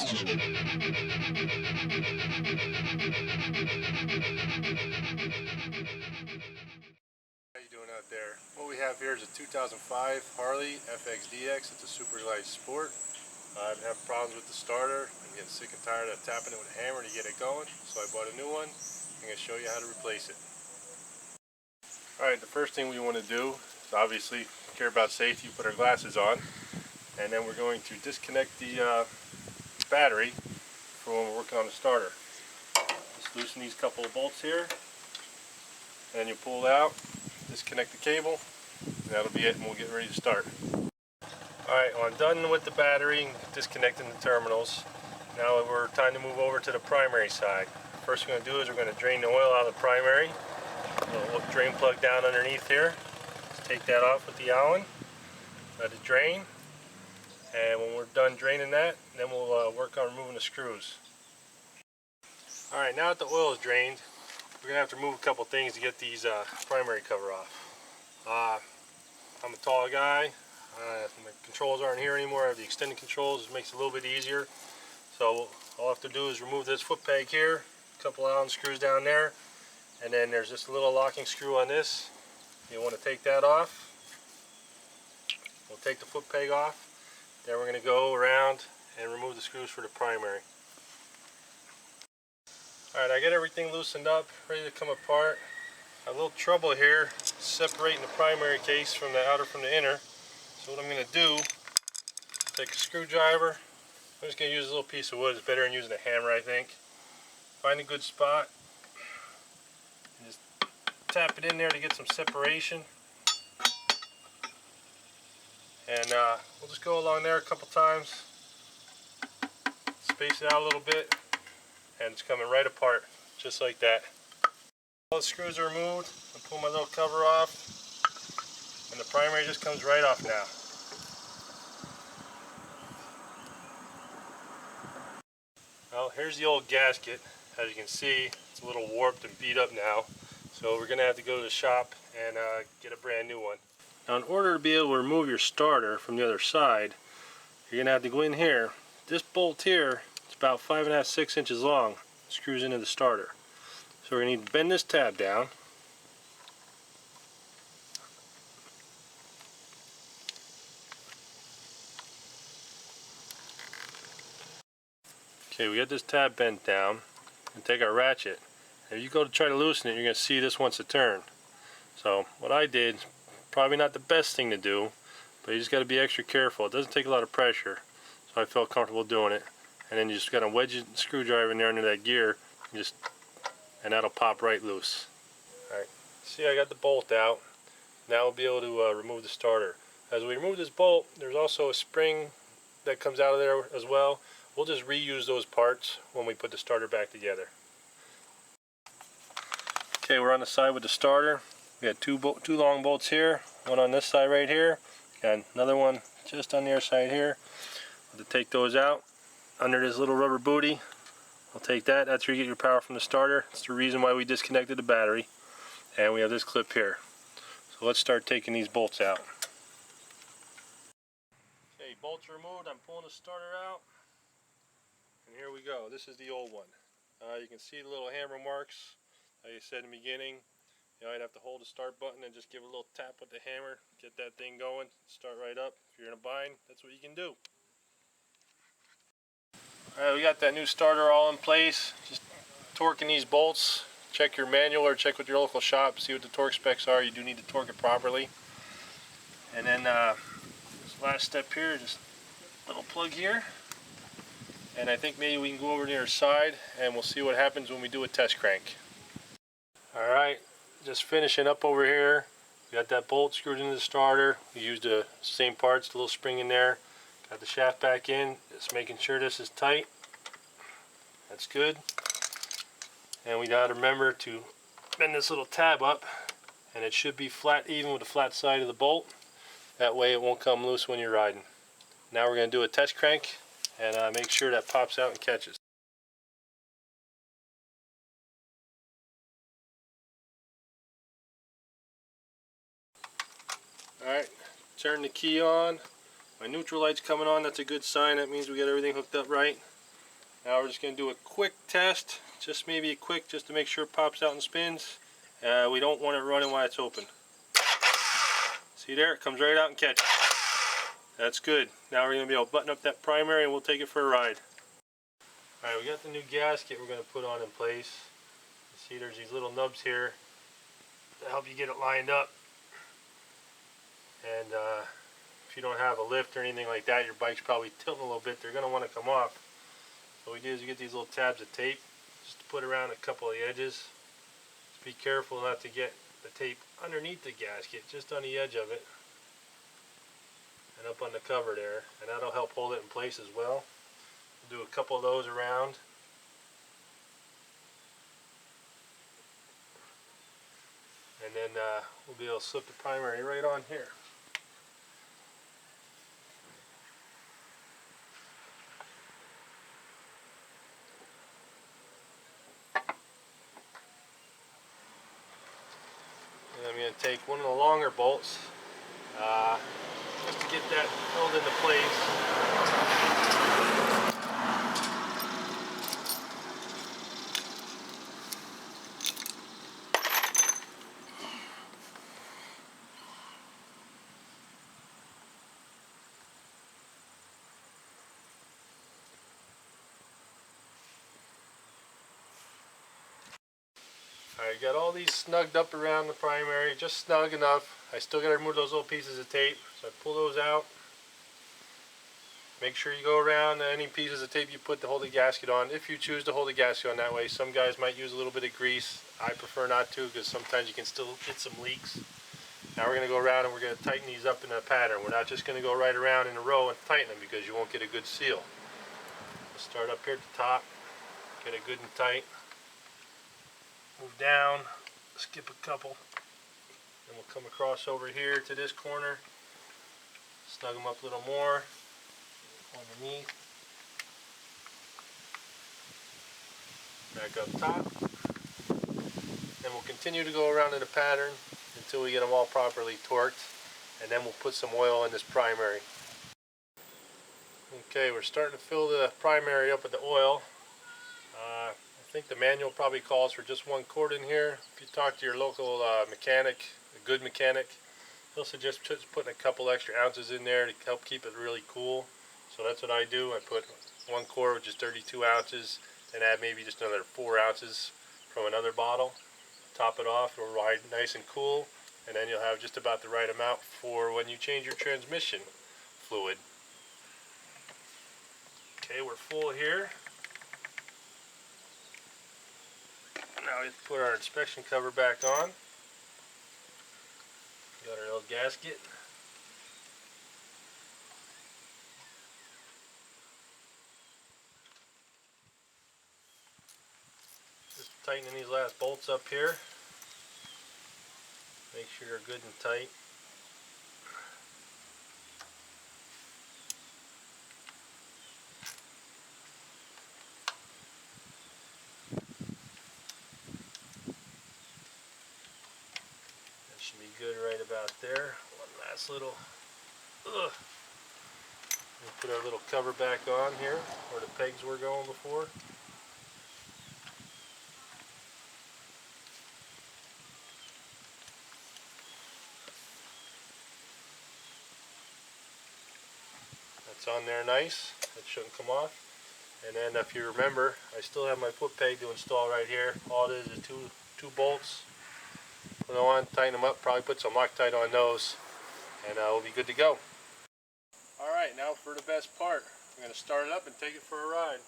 you doing out there? What we have here is a 2005 Harley FXDX. It's a super light sport. I've had problems with the starter. I'm getting sick and tired of tapping it with a hammer to get it going, so I bought a new one. I'm going to show you how to replace it. Alright, the first thing we want to do is obviously care about safety, put our glasses on, and then we're going to disconnect the battery for when we're working on the starter. Just loosen these couple of bolts here, and then you pull it out, disconnect the cable, and that'll be it, and we'll get ready to start. Alright, well, I'm done with the battery, disconnecting the terminals. Now we're time to move over to the primary side. First we're going to do is we're going to drain the oil out of the primary. A little drain plug down underneath here. Just take that off with the Allen. Let it drain. And when we're done draining that, then we'll work on removing the screws. Alright, now that the oil is drained, we're going to have to remove a couple things to get these primary cover off. I'm a tall guy. My controls aren't here anymore. I have the extended controls. It makes it a little bit easier. So all I have to do is remove this foot peg here, a couple Allen screws down there, and then there's just a little locking screw on this. You want to take that off. We'll take the foot peg off. Then we're going to go around and remove the screws for the primary. Alright, I got everything loosened up, ready to come apart. I have a little trouble here separating the primary case from the outer from the inner. So what I'm going to do, take a screwdriver. I'm just going to use a little piece of wood. It's better than using a hammer, I think. Find a good spot. And just tap it in there to get some separation. And we'll just go along there a couple times. Space it out a little bit. And it's coming right apart, just like that. All the screws are removed. I pull my little cover off. And the primary just comes right off now. Well, here's the old gasket. As you can see, it's a little warped and beat up now. So we're going to have to go to the shop and get a brand new one. Now in order to be able to remove your starter from the other side, you're going to have to go in here. This bolt here is about 5.5, 6 inches long. It screws into the starter. So we're going to need to bend this tab down. Okay, we got this tab bent down, and take our ratchet. If you go to try to loosen it, you're going to see this wants to turn. So what I did, probably not the best thing to do, but you just got to be extra careful. It doesn't take a lot of pressure, so I felt comfortable doing it. And then you just got to wedge the screwdriver in there under that gear, and that'll pop right loose. Alright, see, I got the bolt out. Now we'll be able to remove the starter. As we remove this bolt, there's also a spring that comes out of there as well. We'll just reuse those parts when we put the starter back together. Okay, we're on the side with the starter. We got two long bolts here. One on this side right here. Got another one just on the other side here. We'll have to take those out. Under this little rubber booty, we'll take that. That's where you get your power from the starter. That's the reason why we disconnected the battery. And we have this clip here. So let's start taking these bolts out. Okay, bolts removed. I'm pulling the starter out. And here we go. This is the old one. You can see the little hammer marks. Like I said in the beginning, I'd have to hold the start button and just give it a little tap with the hammer, get that thing going, start right up. If you're in a bind, that's what you can do. Alright, we got that new starter all in place. Just torquing these bolts. Check your manual or check with your local shop, see what the torque specs are. You do need to torque it properly. And then this last step here, just a little plug here. And I think maybe we can go over to the other side and we'll see what happens when we do a test crank. Alright, just finishing up over here. We got that bolt screwed into the starter. We used the same parts, the little spring in there. Got the shaft back in, just making sure this is tight. That's good. And we got to remember to bend this little tab up, and it should be flat even with the flat side of the bolt. That way it won't come loose when you're riding. Now we're going to do a test crank and make sure that pops out and catches. Alright, turn the key on. My neutral light's coming on. That's a good sign. That means we got everything hooked up right. Now we're just going to do a quick test, just maybe a quick, just to make sure it pops out and spins. We don't want it running while it's open. See there, it comes right out and catches. That's good. Now we're going to be able to button up that primary and we'll take it for a ride. Alright, we got the new gasket we're going to put on in place. You see there's these little nubs here to help you get it lined up. And if you don't have a lift or anything like that, your bike's probably tilting a little bit, they're going to want to come off. So what we do is we get these little tabs of tape just to put around a couple of the edges. Just be careful not to get the tape underneath the gasket, just on the edge of it and up on the cover there, and that'll help hold it in place as well. We'll do a couple of those around. And then we'll be able to slip the primary right on here. And I'm going to take one of the longer bolts just to get that held into place. Alright, got all these snugged up around the primary, just snug enough. I still got to remove those little pieces of tape, so I pull those out. Make sure you go around any pieces of tape you put to hold the gasket on, if you choose to hold the gasket on that way. Some guys might use a little bit of grease. I prefer not to, because sometimes you can still get some leaks. Now we're going to go around and we're going to tighten these up in a pattern. We're not just going to go right around in a row and tighten them, because you won't get a good seal. We'll start up here at the top, get it good and tight. Move down, skip a couple, and we'll come across over here to this corner, snug them up a little more underneath, back up top, and we'll continue to go around in the pattern until we get them all properly torqued, and then we'll put some oil in this primary. Okay, we're starting to fill the primary up with the oil. I think the manual probably calls for just 1 quart in here. If you talk to your local mechanic, a good mechanic, he'll suggest just putting a couple extra ounces in there to help keep it really cool. So that's what I do. I put 1 quart, which is 32 ounces, and add maybe just another 4 ounces from another bottle. Top it off, it'll ride nice and cool, and then you'll have just about the right amount for when you change your transmission fluid. Okay, we're full here. Now we put our inspection cover back on. Got our little gasket. Just tightening these last bolts up here. Make sure they're good and tight. Should be good right about there. One last little. We'll put our little cover back on here where the pegs were going before. That's on there nice. That shouldn't come off. And then if you remember, I still have my foot peg to install right here. All it is two bolts. Put them on, tighten them up, probably put some Loctite on those, and we'll be good to go. Alright, now for the best part. I'm going to start it up and take it for a ride.